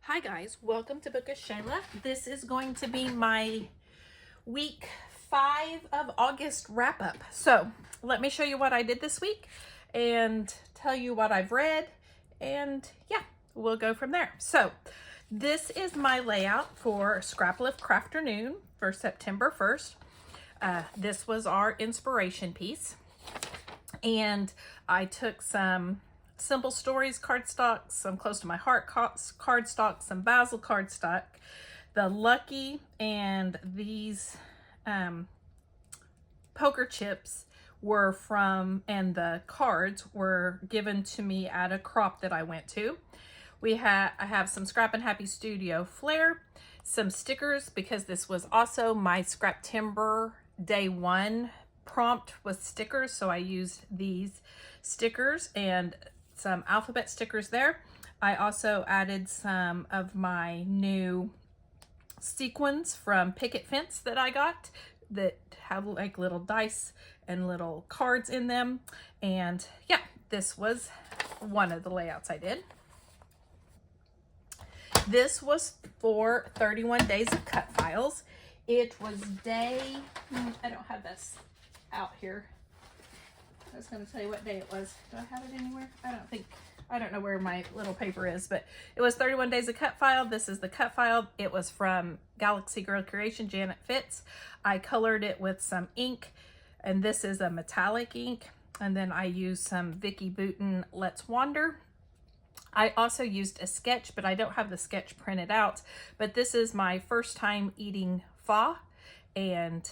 Hi guys, welcome to Book of Shayla. This is going to be my week 5 of August wrap up. So let me show you what I did this week and tell you what I've read, and yeah, we'll go from there. So this is my layout for Scraplift Crafternoon for September 1st. This was our inspiration piece, and I took some Simple Stories cardstock, some Close to My Heart cardstock, some Basil cardstock, the Lucky, and these poker chips were from, and the cards were given to me at a crop that I went to. I have some Scrap and Happy Studio flair, some stickers because this was also my Scraptember day 1 prompt with stickers, so I used these stickers and some alphabet stickers there. I also added some of my new sequins from Picket Fence that I got that have like little dice and little cards in them. And yeah, this was one of the layouts I did. This was for 31 days of cut files. It was day, I don't have this out here. I was going to tell you what day it was. Do I have it anywhere? I don't know where my little paper is, but it was 31 days of cut file. This is the cut file. It was from Galaxy Girl Creation, Janet Fitz. I colored it with some ink, and this is a metallic ink. And then I used some Vicki Boutin Let's Wander. I also used a sketch, but I don't have the sketch printed out. But this is my first time eating pho, and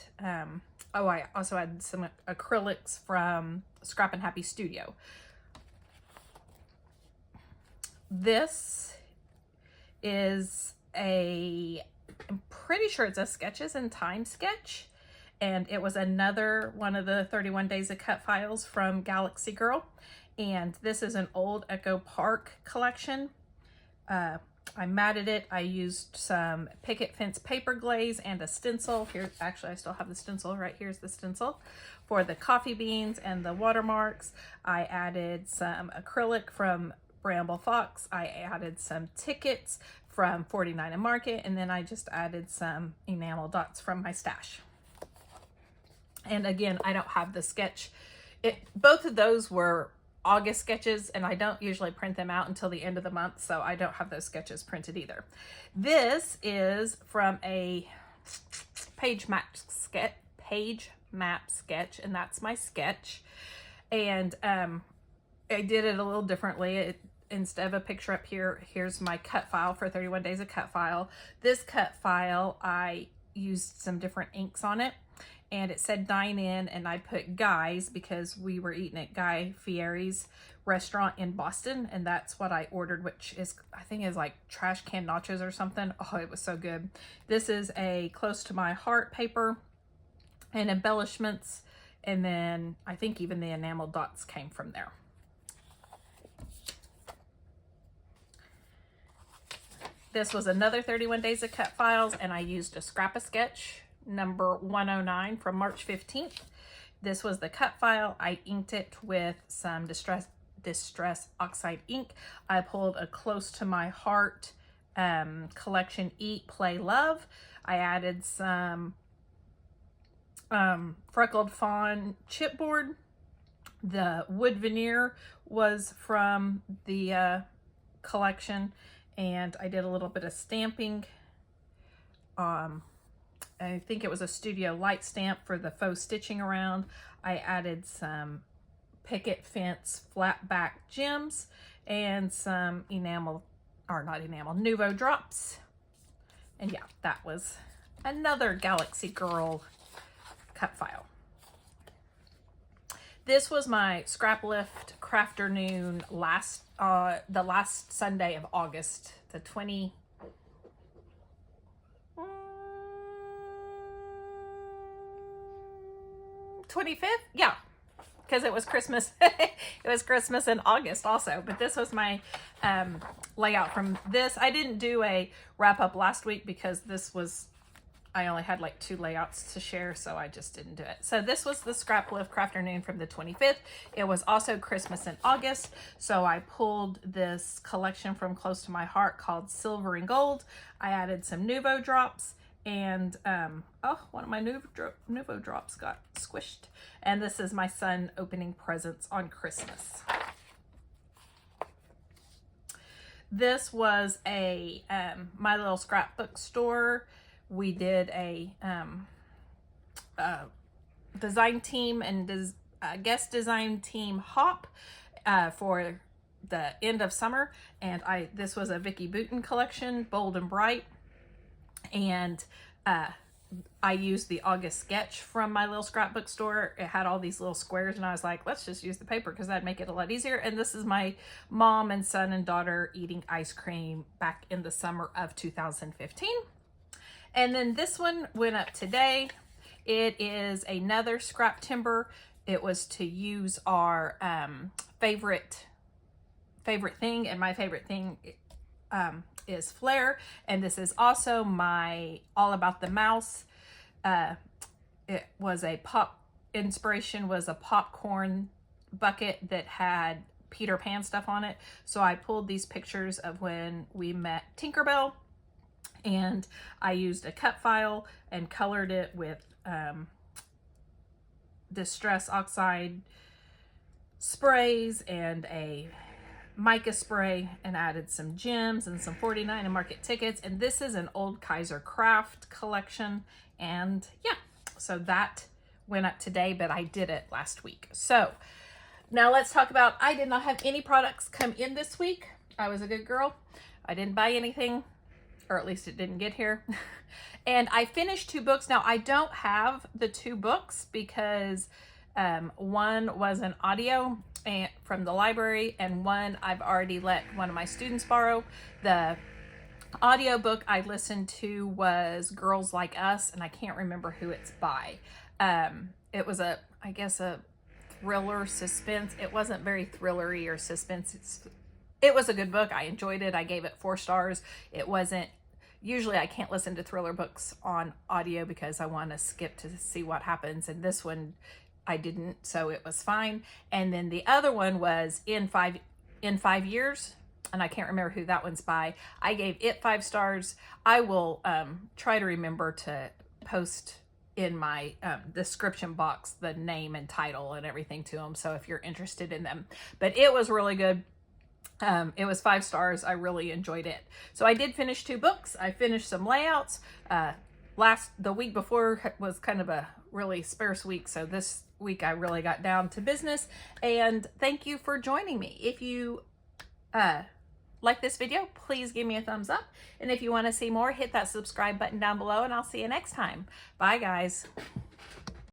oh, I also had some acrylics from Scrap and Happy Studio. This is I'm pretty sure it's a Sketches in Time sketch, and it was another one of the 31 Days of Cut files from Galaxy Girl, and this is an old Echo Park collection. I matted it. I used some Picket Fence paper glaze and a stencil. Here, actually, I still have the stencil. Right here's the stencil for the coffee beans and the watermarks. I added some acrylic from Bramble Fox. I added some tickets from 49 and Market, and then I just added some enamel dots from my stash. And again, I don't have the sketch. Both of those were August sketches, and I don't usually print them out until the end of the month, so I don't have those sketches printed either. This is from a page map sketch, and that's my sketch. And I did it a little differently. Instead of a picture up here, here's my cut file for 31 Days of Cut file. This cut file, I used some different inks on it, and it said dine in, and I put Guy's because we were eating at Guy Fieri's restaurant in Boston, and that's what I ordered, which is, I think is like trash can nachos or something. Oh, it was so good. This is a Close to My Heart paper and embellishments, and then I think even the enamel dots came from there. This was another 31 Days of Cut files, and I used a Scrap-A-Sketch number 109 from March 15th. This was the cut file. I inked it with some Distress Oxide ink. I pulled a Close to My Heart collection Eat, Play, Love. I added some Freckled Fawn chipboard. The wood veneer was from the collection, and I did a little bit of stamping. I think it was a Studio Light stamp for the faux stitching around. I added some Picket Fence flat back gems and some Nuvo drops. And yeah, that was another Galaxy Girl cut file. This was my Scraplift Crafternoon the last Sunday of August, the 25th? Yeah, because it was Christmas. It was Christmas in August also, but this was my layout from this. I didn't do a wrap up last week because this was I only had like 2 layouts to share, so I just didn't do it. So this was the Scrap Live Crafternoon from the 25th. It was also Christmas in August, so I pulled this collection from close to my heart called Silver and Gold. I added some Nuvo drops, and oh, one of my Nuvo drops got squished. And this is my son opening presents on Christmas. This was a My Little Scrapbook Store. We did a design team and guest design team hop for the end of summer, and this was a Vicky Bouton collection, Bold and Bright, and I used the August sketch from My Little Scrapbook Store. It had all these little squares, and I was like, let's just use the paper because that'd make it a lot easier. And this is my mom and son and daughter eating ice cream back in the summer of 2015. And then this one went up today. It is another scrap timber. It was to use our favorite thing, and my favorite thing is Flair. And this is also my All About the Mouse. It was inspiration was a popcorn bucket that had Peter Pan stuff on it. So I pulled these pictures of when we met Tinkerbell, and I used a cut file and colored it with Distress Oxide sprays and a mica spray, and added some gems and some 49 and market tickets. And this is an old Kaiser Craft collection. And yeah, so that went up today, but I did it last week. So now let's talk about, I did not have any products come in this week. I was a good girl. I didn't buy anything, or at least it didn't get here. And I finished 2 books. Now I don't have the 2 books because one was an audio from the library, and one I've already let one of my students borrow. The audio book I listened to was Girls Like Us, and I can't remember who it's by. It was I guess a thriller suspense. It wasn't very thrillery or suspense. It was a good book. I enjoyed it. I gave it 4 stars. It wasn't, usually I can't listen to thriller books on audio because I want to skip to see what happens. And this one I didn't, so it was fine. And then the other one was In 5 Years, and I can't remember who that one's by. I gave it 5 stars. I will try to remember to post in my description box the name and title and everything to them, so if you're interested in them. But it was really good. It was 5 stars. I really enjoyed it. So I did finish 2 books. I finished some layouts. The week before was kind of a really sparse week, so this week I really got down to business. And thank you for joining me. If you like this video, please give me a thumbs up. And if you want to see more, hit that subscribe button down below, and I'll see you next time. Bye, guys.